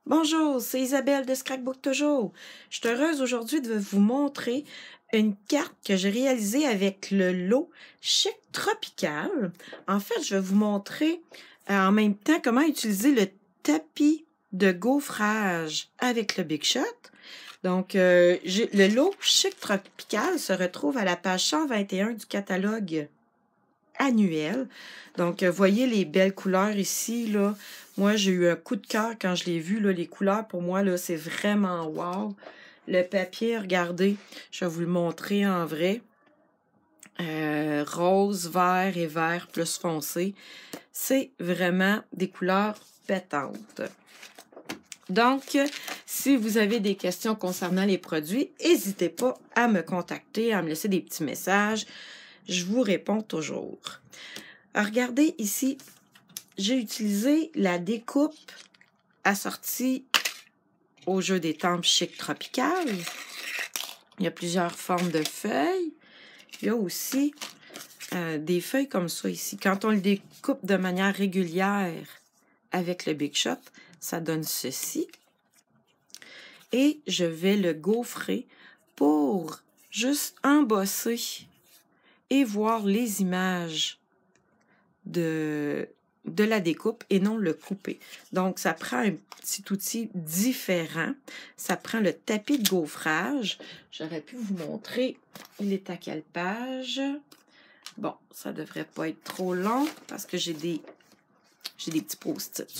Bonjour, c'est Isabelle de Scrapbook Toujours. Je suis heureuse aujourd'hui de vous montrer une carte que j'ai réalisée avec le lot Chic Tropical. En fait, je vais vous montrer en même temps comment utiliser le tapis de gaufrage avec le Big Shot. Donc, le lot Chic Tropical se retrouve à la page 121 du catalogue annuel. Donc, voyez les belles couleurs ici, là. Moi, j'ai eu un coup de cœur quand je l'ai vu, là. Les couleurs, pour moi, là, c'est vraiment wow. Le papier, regardez, je vais vous le montrer en vrai. Rose, vert et vert plus foncé. C'est vraiment des couleurs pétantes. Donc, si vous avez des questions concernant les produits, n'hésitez pas à me contacter, à me laisser des petits messages. Je vous réponds toujours. Alors, regardez ici, j'ai utilisé la découpe assortie au jeu des tempes Chic Tropical. Il y a plusieurs formes de feuilles. Il y a aussi des feuilles comme ça ici. Quand on le découpe de manière régulière avec le Big Shot, ça donne ceci. Et je vais le gaufrer pour juste embosser et voir les images de la découpe et non le couper. Donc, ça prend un petit outil différent. Ça prend le tapis de gaufrage. J'aurais pu vous montrer, il est à quelle page. Bon, ça devrait pas être trop long parce que j'ai des petits post-it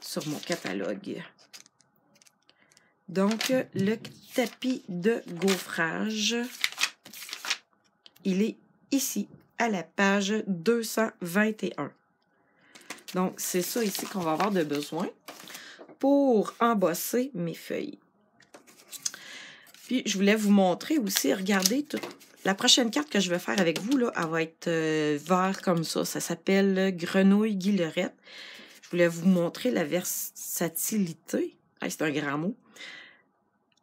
sur mon catalogue. Donc, le tapis de gaufrage, il est ici, à la page 221. Donc, c'est ça ici qu'on va avoir de besoin pour embosser mes feuilles. Puis, je voulais vous montrer aussi, regardez, la prochaine carte que je vais faire avec vous, là, elle va être vert comme ça. Ça s'appelle Grenouille Guillerette. Je voulais vous montrer la versatilité. C'est un grand mot.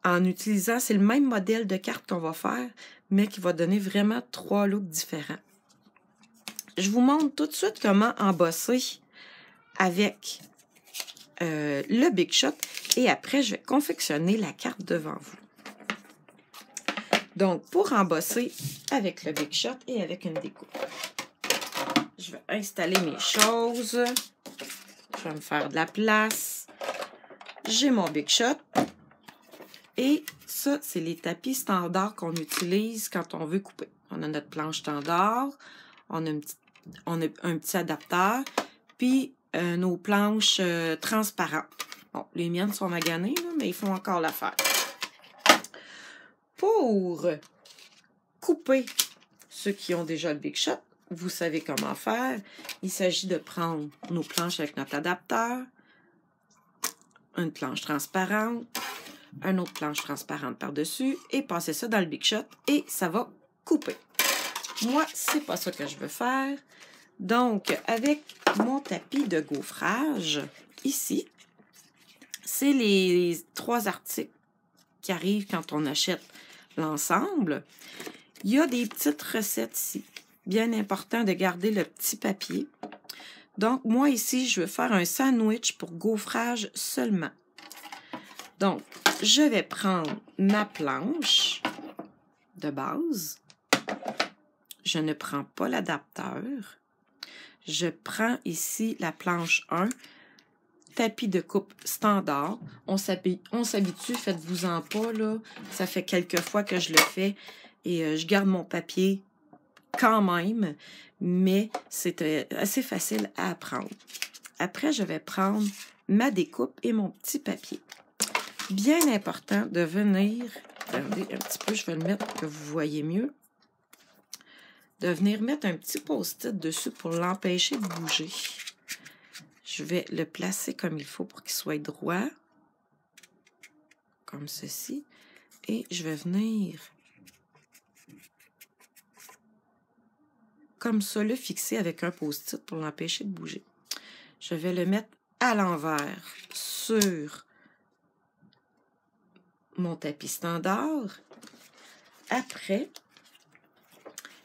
En utilisant, c'est le même modèle de carte qu'on va faire, mais qui va donner vraiment 3 looks différents. Je vous montre tout de suite comment embosser avec le Big Shot et après, je vais confectionner la carte devant vous. Donc, pour embosser avec le Big Shot et avec une découpe, je vais installer mes choses. Je vais me faire de la place. J'ai mon Big Shot. Et ça, c'est les tapis standards qu'on utilise quand on veut couper. On a notre planche standard, on a un petit adapteur, puis nos planches transparentes. Bon, les miennes sont maganées, là, mais ils font encore l'affaire. Pour couper ceux qui ont déjà le Big Shot, vous savez comment faire. Il s'agit de prendre nos planches avec notre adapteur, une planche transparente, une autre planche transparente par-dessus et passer ça dans le Big Shot et ça va couper. Moi, c'est pas ça que je veux faire. Donc, avec mon tapis de gaufrage, ici, c'est les 3 articles qui arrivent quand on achète l'ensemble. Il y a des petites recettes ici. Bien important de garder le petit papier. Donc, moi, ici, je veux faire un sandwich pour gaufrage seulement. Donc, je vais prendre ma planche de base. Je ne prends pas l'adapteur. Je prends ici la planche 1, tapis de coupe standard. On s'habitue, faites-vous-en pas, là. Ça fait quelques fois que je le fais et je garde mon papier quand même, mais c'est assez facile à apprendre. Après, je vais prendre ma découpe et mon petit papier. Bien important de venir, regardez un petit peu, je vais le mettre pour que vous voyez mieux, de venir mettre un petit post-it dessus pour l'empêcher de bouger. Je vais le placer comme il faut pour qu'il soit droit, comme ceci, et je vais venir comme ça le fixer avec un post-it pour l'empêcher de bouger. Je vais le mettre à l'envers sur mon tapis standard. Après,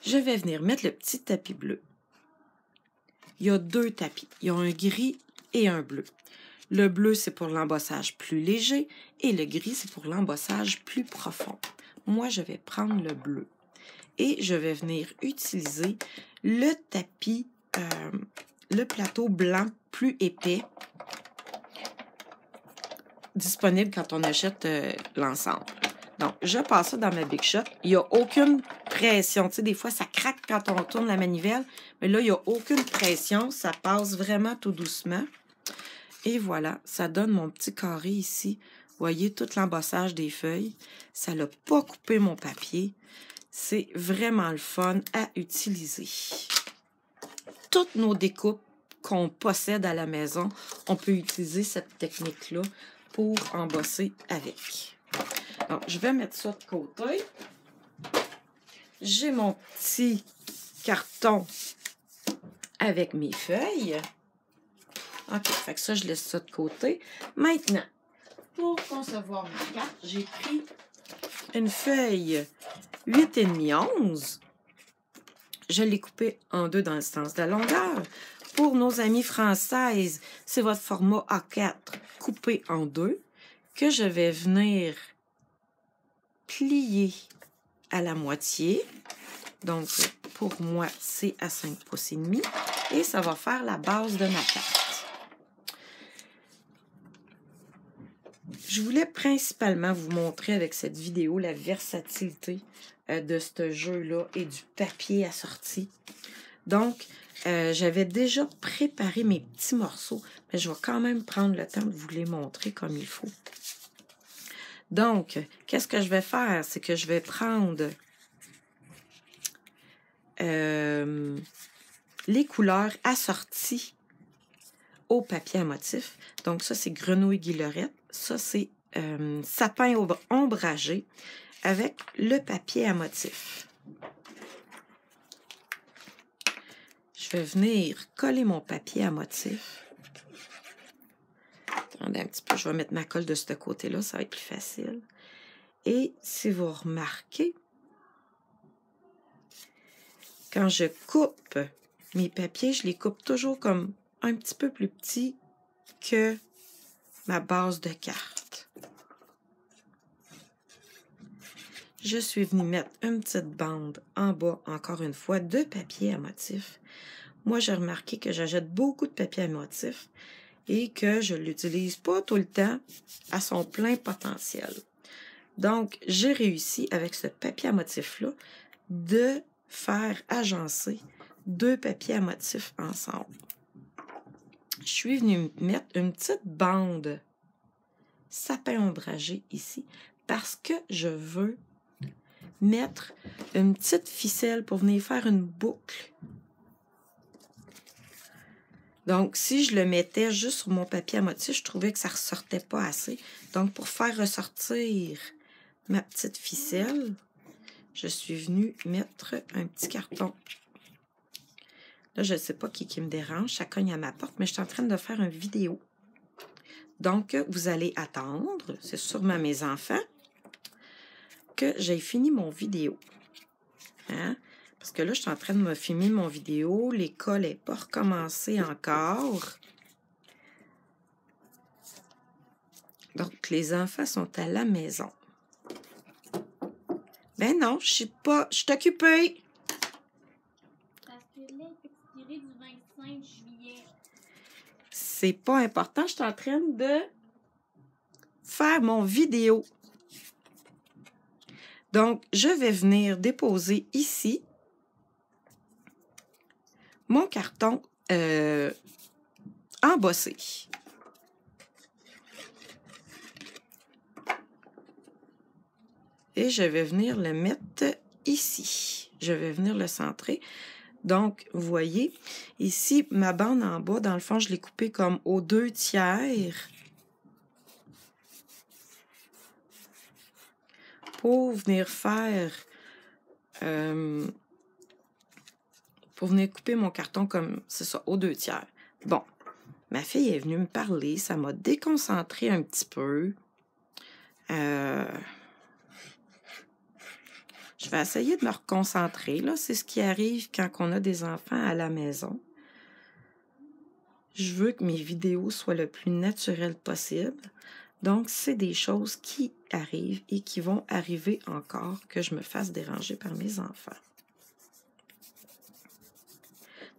je vais venir mettre le petit tapis bleu. Il y a 2 tapis. Il y a un gris et un bleu. Le bleu, c'est pour l'embossage plus léger et le gris, c'est pour l'embossage plus profond. Moi, je vais prendre le bleu et je vais venir utiliser le tapis, le plateau blanc plus épais disponible quand on achète l'ensemble. Donc, je passe ça dans ma Big Shot. Il n'y a aucune pression. Tu sais, des fois, ça craque quand on tourne la manivelle, mais là, il n'y a aucune pression. Ça passe vraiment tout doucement. Et voilà, ça donne mon petit carré ici. Vous voyez, tout l'embossage des feuilles. Ça n'a pas coupé mon papier. C'est vraiment le fun à utiliser. Toutes nos découpes qu'on possède à la maison, on peut utiliser cette technique-là pour embosser avec. Donc, je vais mettre ça de côté. J'ai mon petit carton avec mes feuilles. OK, fait que ça, je laisse ça de côté. Maintenant, pour concevoir ma carte, j'ai pris une feuille 8,5 11. Je l'ai coupée en deux dans le sens de la longueur. Pour nos amies françaises, c'est votre format A4 coupé en deux que je vais venir plier à la moitié. Donc, pour moi, c'est à 5 pouces et demi. Et ça va faire la base de ma carte. Je voulais principalement vous montrer avec cette vidéo la versatilité de ce jeu-là et du papier assorti. Donc, j'avais déjà préparé mes petits morceaux, mais je vais quand même prendre le temps de vous les montrer comme il faut. Donc, qu'est-ce que je vais faire? C'est que je vais prendre les couleurs assorties au papier à motif. Donc, ça, c'est grenouille guillerette. Ça, c'est sapin ombragé avec le papier à motif. Je vais venir coller mon papier à motif. Attendez un petit peu, je vais mettre ma colle de ce côté-là, ça va être plus facile. Et si vous remarquez, quand je coupe mes papiers, je les coupe toujours comme un petit peu plus petits que ma base de carte. Je suis venue mettre une petite bande en bas, encore une fois, de papier à motif. Moi, j'ai remarqué que j'achète beaucoup de papier à motif et que je ne l'utilise pas tout le temps à son plein potentiel. Donc, j'ai réussi avec ce papier à motif-là de faire agencer deux papiers à motif ensemble. Je suis venue mettre une petite bande sapin ombragé ici parce que je veux mettre une petite ficelle pour venir faire une boucle. Donc, si je le mettais juste sur mon papier à motif, je trouvais que ça ne ressortait pas assez. Donc, pour faire ressortir ma petite ficelle, je suis venue mettre un petit carton. Là, je ne sais pas qui me dérange, ça cogne à ma porte, mais je suis en train de faire une vidéo. Donc, vous allez attendre, c'est sûrement mes enfants, que j'ai fini mon vidéo. Hein? Parce que là, je suis en train de me filmer mon vidéo. L'école n'est pas recommencée encore. Donc, les enfants sont à la maison. Ben non, je suis occupée. Parce que là, c'est tiré du 25 juillet. C'est pas important, je suis en train de faire mon vidéo. Donc, je vais venir déposer ici mon carton embossé. Et je vais venir le mettre ici. Je vais venir le centrer. Donc, vous voyez, ici, ma bande en bas, dans le fond, je l'ai coupée comme aux 2/3 pour venir faire... pour venir couper mon carton comme, c'est ça, aux 2/3. Bon, ma fille est venue me parler, ça m'a déconcentré un petit peu. Je vais essayer de me reconcentrer, là. C'est ce qui arrive quand on a des enfants à la maison. Je veux que mes vidéos soient le plus naturelles possible. Donc, c'est des choses qui arrivent et qui vont arriver encore que je me fasse déranger par mes enfants.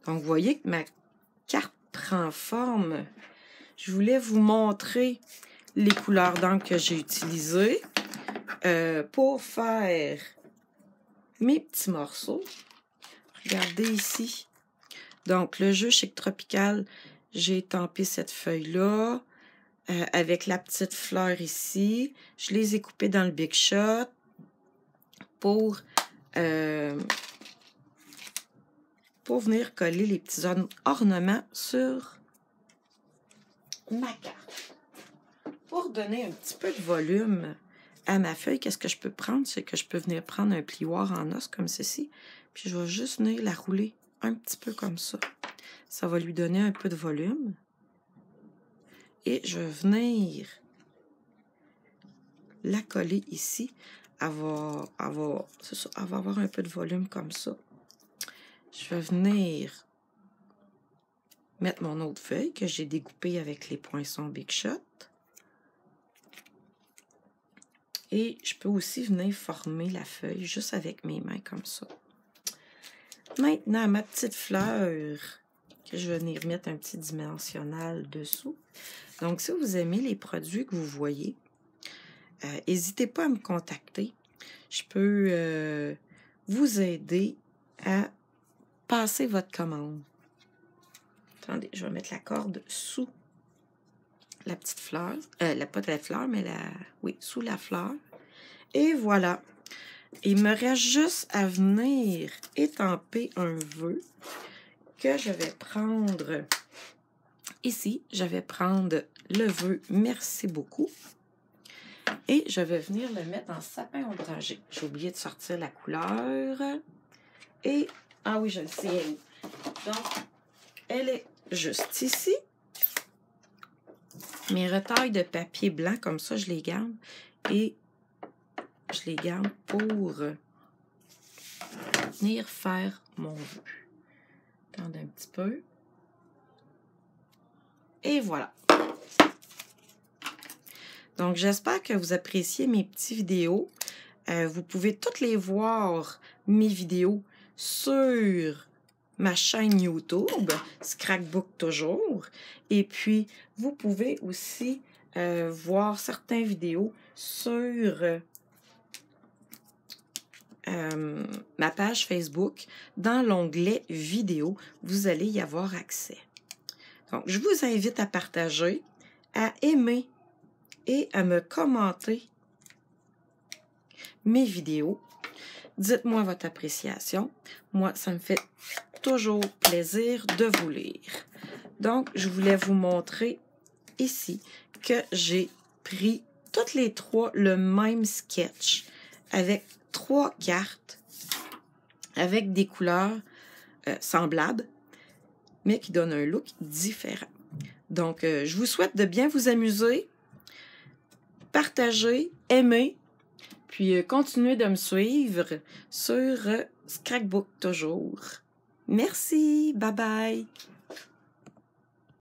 Donc, vous voyez que ma carte prend forme. Je voulais vous montrer les couleurs d'encre que j'ai utilisées pour faire mes petits morceaux. Regardez ici. Donc, le jeu Chic Tropical, j'ai étampé cette feuille-là avec la petite fleur ici. Je les ai coupées dans le Big Shot pour venir coller les petits ornements sur ma carte. Pour donner un petit peu de volume à ma feuille, qu'est-ce que je peux prendre? C'est que je peux venir prendre un plioir en os comme ceci, puis je vais juste venir la rouler un petit peu comme ça. Ça va lui donner un peu de volume. Et je vais venir la coller ici. Elle va avoir un peu de volume comme ça. Je vais venir mettre mon autre feuille que j'ai découpée avec les poinçons Big Shot. Et je peux aussi venir former la feuille juste avec mes mains comme ça. Maintenant, ma petite fleur, que je vais venir mettre un petit dimensionnel dessous. Donc, si vous aimez les produits que vous voyez, n'hésitez pas à me contacter. Je peux vous aider à passer votre commande. Attendez, je vais mettre la corde sous la petite fleur. Pas de la fleur, mais sous la fleur. Et voilà. Il me reste juste à venir étamper un vœu que je vais prendre ici. Je vais prendre le vœu « Merci beaucoup ». Et je vais venir le mettre en sapin ombragé. J'ai oublié de sortir la couleur. Et, ah oui, je le sais, elle est où? Donc, elle est juste ici. Mes retailles de papier blanc, comme ça, je les garde. Et je les garde pour venir faire mon vœu. Attendez un petit peu. Et voilà. Donc, j'espère que vous appréciez mes petites vidéos. Vous pouvez toutes les voir, mes vidéos, sur ma chaîne YouTube, Scrapbook toujours. Et puis, vous pouvez aussi voir certaines vidéos sur ma page Facebook. Dans l'onglet vidéo, vous allez y avoir accès. Donc, je vous invite à partager, à aimer et à me commenter mes vidéos. Dites-moi votre appréciation. Moi, ça me fait toujours plaisir de vous lire. Donc, je voulais vous montrer ici que j'ai pris toutes les trois le même sketch avec 3 cartes avec des couleurs semblables, mais qui donnent un look différent. Donc, je vous souhaite de bien vous amuser, partager, aimer, puis continuez de me suivre sur Scrapbook toujours. Merci, bye bye!